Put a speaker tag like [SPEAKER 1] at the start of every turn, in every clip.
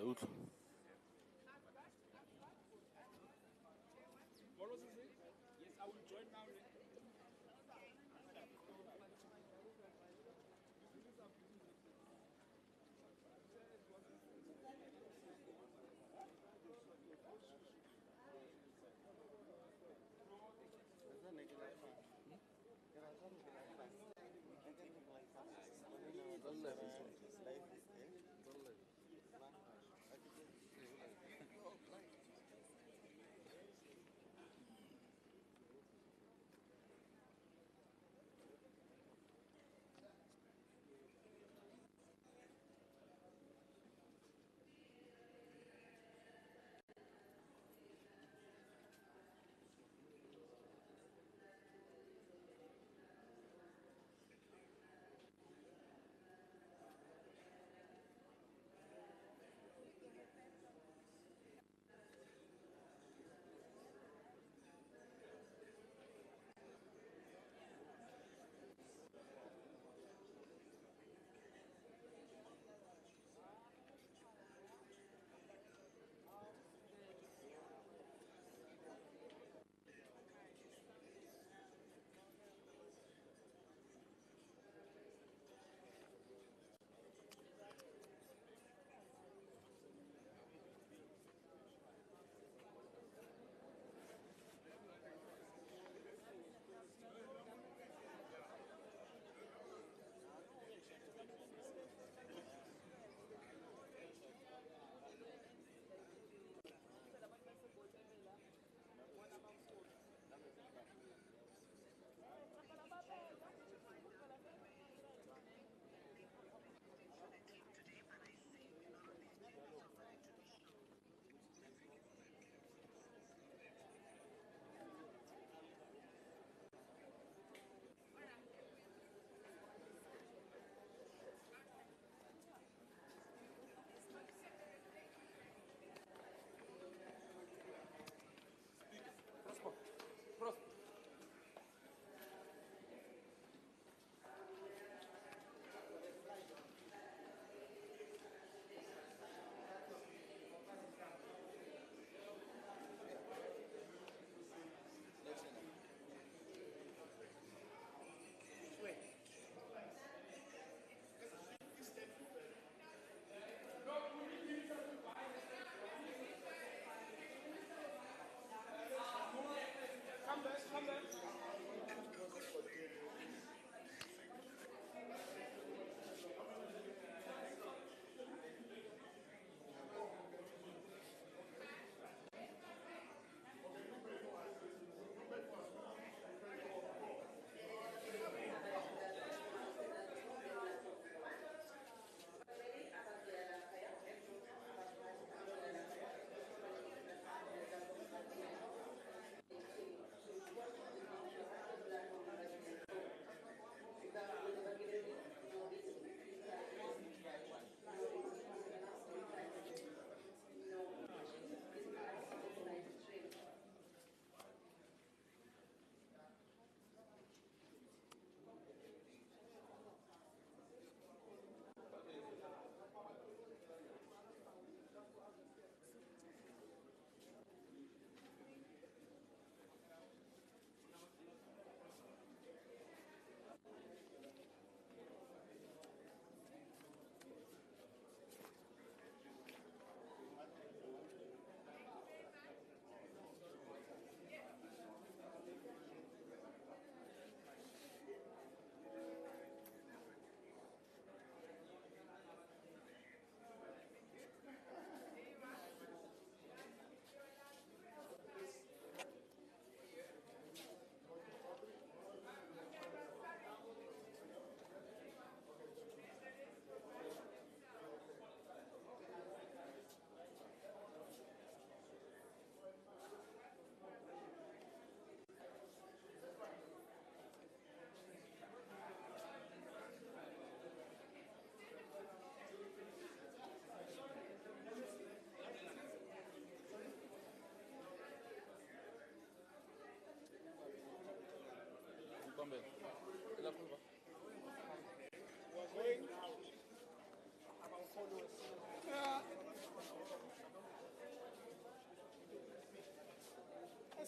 [SPEAKER 1] Outro.
[SPEAKER 2] Yes, I will join now.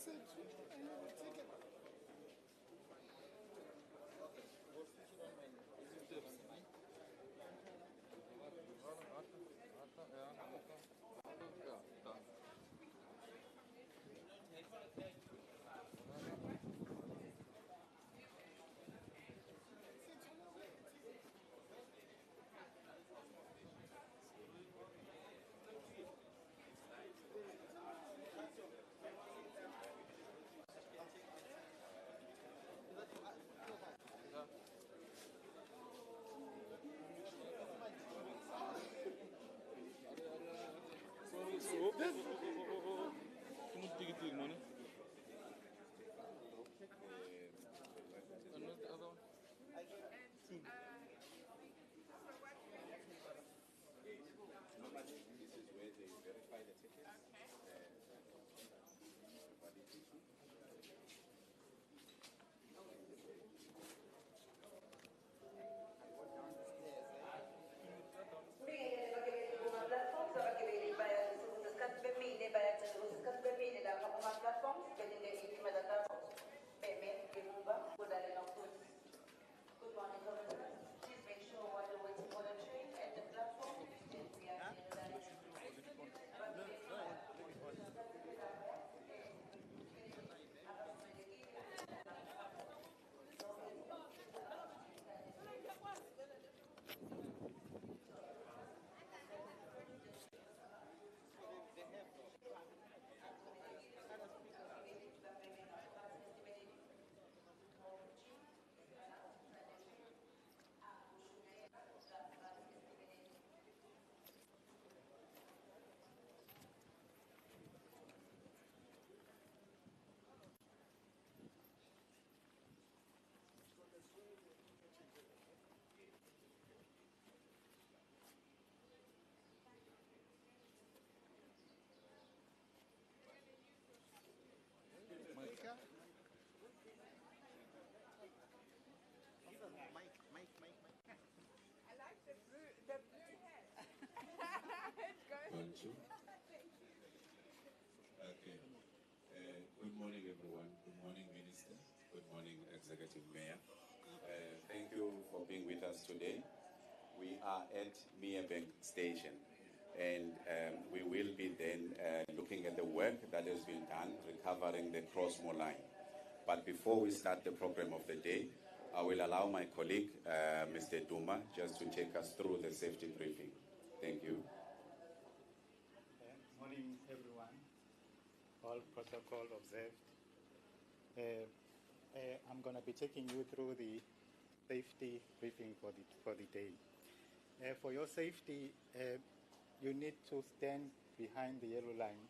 [SPEAKER 1] message and we will take it.
[SPEAKER 3] Good morning, governors. Please make sure while you're waiting for the train at the platform, that we are near the
[SPEAKER 4] Okay. Good morning, everyone. Good morning, Minister. Good morning, Executive Mayor. Thank you for being with us today. We are at Meerbank Station, and we will be then looking at the work that has been done, recovering the Crossmoor line. But before we start the program of the day, I will allow my colleague, Mr. Duma, just to take us through the safety briefing. Thank you.
[SPEAKER 5] Morning, everyone. All protocol observed. I'm going to be taking you through the safety briefing for the day. For your safety, you need to stand behind the yellow line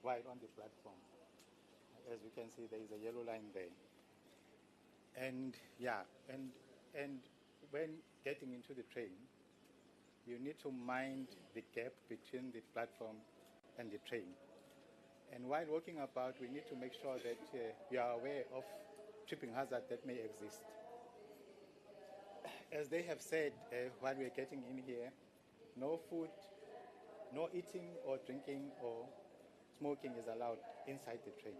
[SPEAKER 5] while on the platform. As you can see, there is a yellow line there. And when getting into the train, you need to mind the gap between the platform and the train. And while walking about, we need to make sure that you are aware of tripping hazard that may exist. As they have said while we're getting in here, no food, no eating or drinking or smoking is allowed inside the train.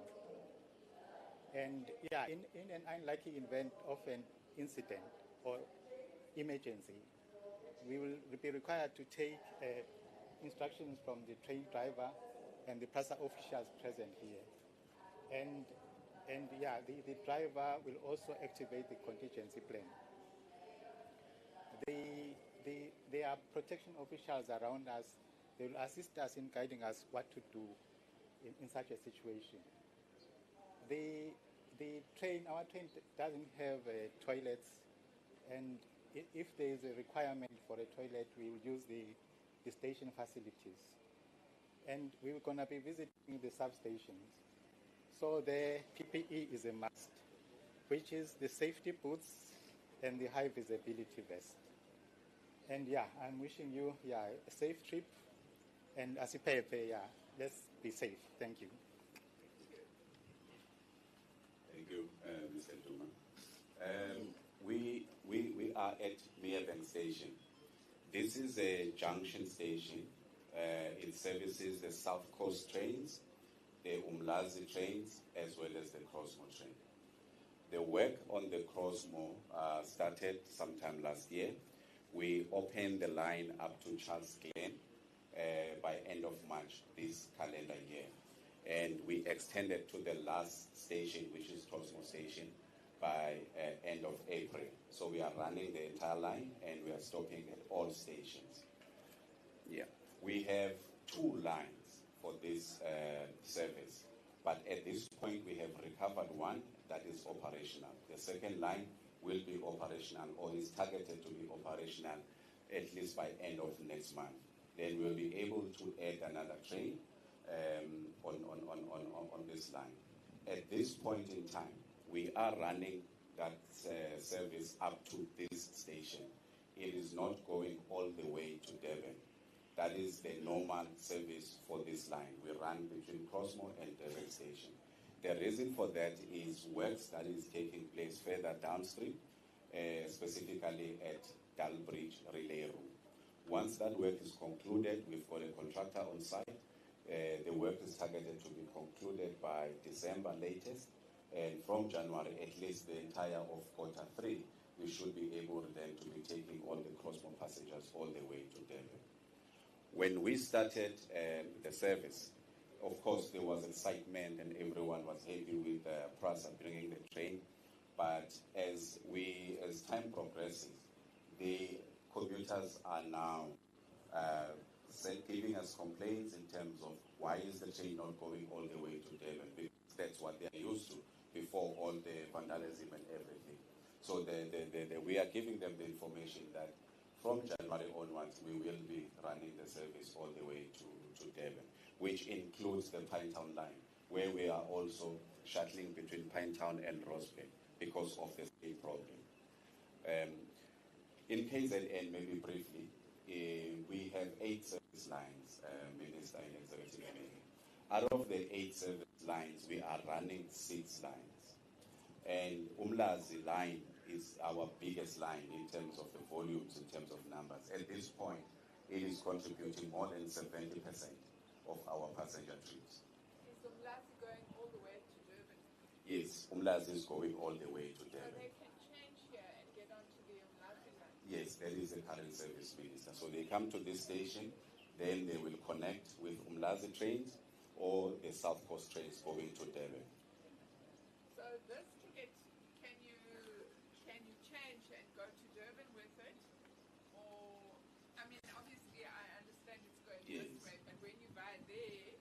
[SPEAKER 5] And in an unlucky event of an incident or emergency, we will be required to take instructions from the train driver and the PRASA officials present here. And the driver will also activate the contingency plan. There are protection officials around us. They will assist us in guiding us what to do in such a situation. Our train doesn't have toilets, and if there is a requirement for a toilet, we will use the station facilities. And we're going to be visiting the substations. So the PPE is a must, which is the safety boots and the high visibility vest. And I'm wishing you a safe trip, and as let's be safe. Thank you.
[SPEAKER 4] Thank you, Mr. Duma. We are at Meerbank Station. This is a junction station. It services the South Coast trains the Umlazi trains as well as the Crossmoor train. The work on the Crossmoor started sometime last year. We opened the line up to Charles Glen by end of March this calendar year. And we extended to the last station, which is Crossmoor Station, by end of April. So we are running the entire line and we are stopping at all stations. Yeah, we have 2 lines for this service, but at this point we have recovered one that is operational. The second line will be operational, or is targeted to be operational at least by end of next month. Then we'll be able to add another train on this line. At this point in time, we are running that service up to this station. It is not going all the way to Durban. That is the normal service for this line. We run between Crossmoor and Durban station. The reason for that is works that is taking place further downstream, specifically at Dalbridge Relay Room. Once that work is concluded, we've got a contractor on site. The work is targeted to be concluded by December latest, and from January, at least the entire of Q3, we should be able then to be taking all the Crossmoor passengers all the way to Durban. When we started the service, of course, there was excitement and everyone was happy with PRASA bringing the train. But as time progresses, the commuters are now giving us complaints in terms of why is the train not going all the way to Durban, because that's what they are used to before all the vandalism and everything. So we are giving them the information that from January onwards, we will be running the service all the way to Durban, which includes the Pinetown line, where we are also shuttling between Pinetown and Rosebank because of the same problem. In KZN, maybe briefly, we have 8 service lines, Minister and Executive Mayor. Out of the 8 service lines, we are running 6 lines. And Umlazi line is our biggest line in terms of the volumes, in terms of numbers. At this point, it is contributing more than 70% of our passenger trips.
[SPEAKER 6] Is Umlazi going all the way to Durban?
[SPEAKER 4] Yes, Umlazi is going all the way to
[SPEAKER 6] So
[SPEAKER 4] Durban.
[SPEAKER 6] they can change here and get onto the Umlazi line?
[SPEAKER 4] Yes, that is the current service, Minister. So they come to this station, then they will connect with Umlazi trains or the South Coast trains going to Durban.
[SPEAKER 6] So this ticket, can you change and go to Durban with it? Or, I mean, obviously I understand it's going
[SPEAKER 4] Yes.
[SPEAKER 6] this way, but when you buy there,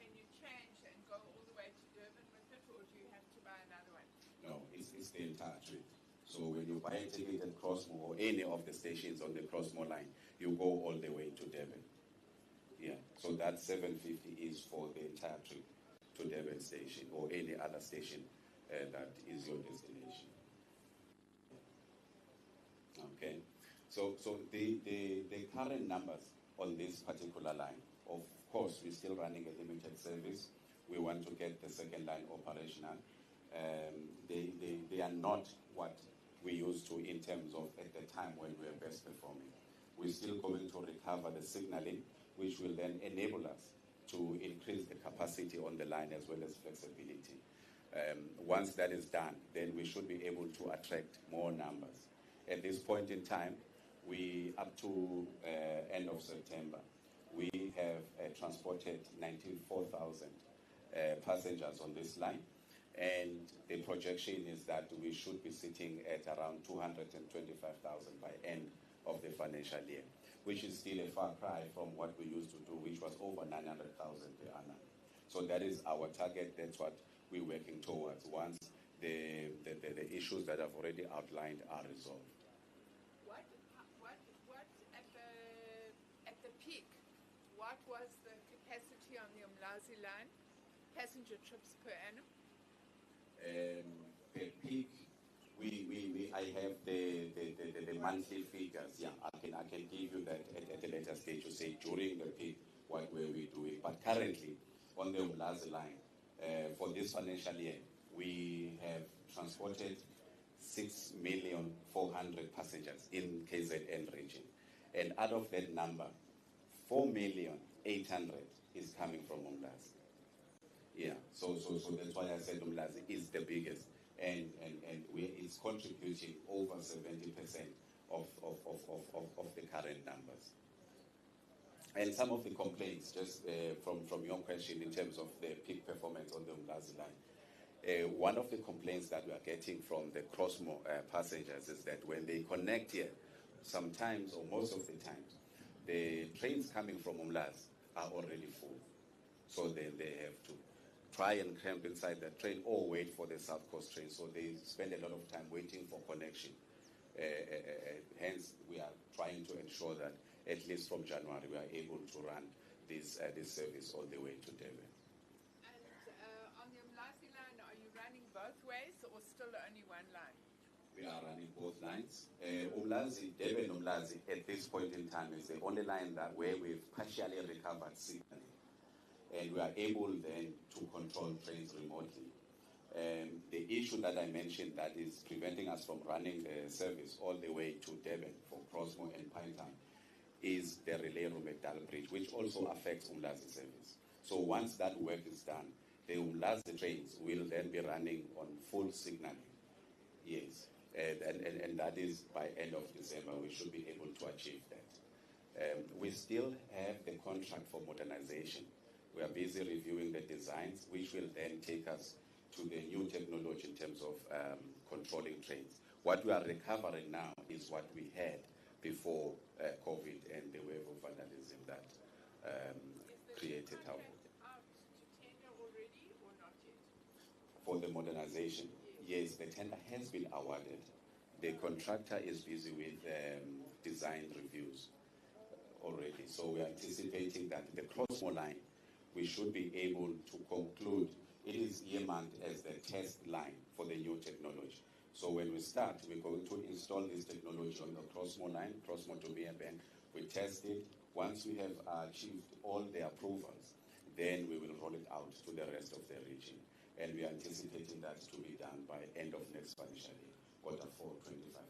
[SPEAKER 6] can you change and go all the way to Durban with it, or do you have to buy another one?
[SPEAKER 4] No, it's the entire trip. So when you buy a ticket at Crossmoor or any of the stations on the Crossmoor line, you go all the way to Durban. Yeah, so that 750 is for the entire trip to Durban station or any other station that is your destination. Okay, so the current numbers on this particular line, of course, we're still running a limited service. We want to get the second line operational. They are not what we used to in terms of at the time when we were best performing. We're still going to recover the signaling, which will then enable us to increase the capacity on the line as well as flexibility. Once that is done, then we should be able to attract more numbers. At this point in time, up to end of September, we have transported 94,000 passengers on this line. And the projection is that we should be sitting at around 225,000 by end of the financial year, which is still a far cry from what we used to do, which was over 900,000 per annum. So that is our target. That's what we're working towards once the issues that I've already outlined are resolved.
[SPEAKER 6] What at the peak, what was the capacity on the Umlazi line, passenger trips per annum?
[SPEAKER 4] Per peak, I have the monthly figures. Yeah, I can give you that at a later stage to say during the peak what were we doing. But currently on the Umlazi line, for this financial year, we have transported 6,400,000 passengers in KZN region, and out of that number, 4,800,000 is coming from Umlazi. Yeah, so that's why I said Umlazi is the biggest, and it's contributing over 70% of the current numbers. And some of the complaints, just from your question in terms of the peak performance on the Umlazi line, one of the complaints that we are getting from the Crossmoor passengers is that when they connect here, sometimes or most of the times, the trains coming from Umlazi are already full. So then they have to try and cramp inside the train or wait for the South Coast train. So they spend a lot of time waiting for connection. Hence, we are trying to ensure that at least from January, we are able to run this service all the way to Durban.
[SPEAKER 6] And on the Umlazi line, are you running both ways or still only one line?
[SPEAKER 4] We are running both lines. Umlazi, Durban Umlazi, at this point in time, is the only line where we've partially recovered signal. And we are able then to control trains remotely. The issue that I mentioned that is preventing us from running the service all the way to Durban for Crossmoor and Pinetown is the relay room at Dull Bridge, which also affects Umlazi service. So once that work is done, the Umlazi trains will then be running on full signaling. Yes, and that is by end of December, we should be able to achieve that. We still have the contract for modernization. We are busy reviewing the designs, which will then take us to the new technology in terms of controlling trains. What we are recovering now is what we had before COVID and the wave of vandalism that created havoc.
[SPEAKER 6] Out to tender already or not yet?
[SPEAKER 4] For the modernization, yes, the tender has been awarded. The contractor is busy with design reviews already. So we are anticipating that the Crossmoor line, we should be able to conclude. It is earmarked as the test line for the new technology. So when we start, we're going to install this technology on the Crossmoor line, Crossmoor to Meerbank. We test it. Once we have achieved all the approvals, then we will roll it out to the rest of the region. And we are anticipating that to be done by end of next financial year, Q4 25.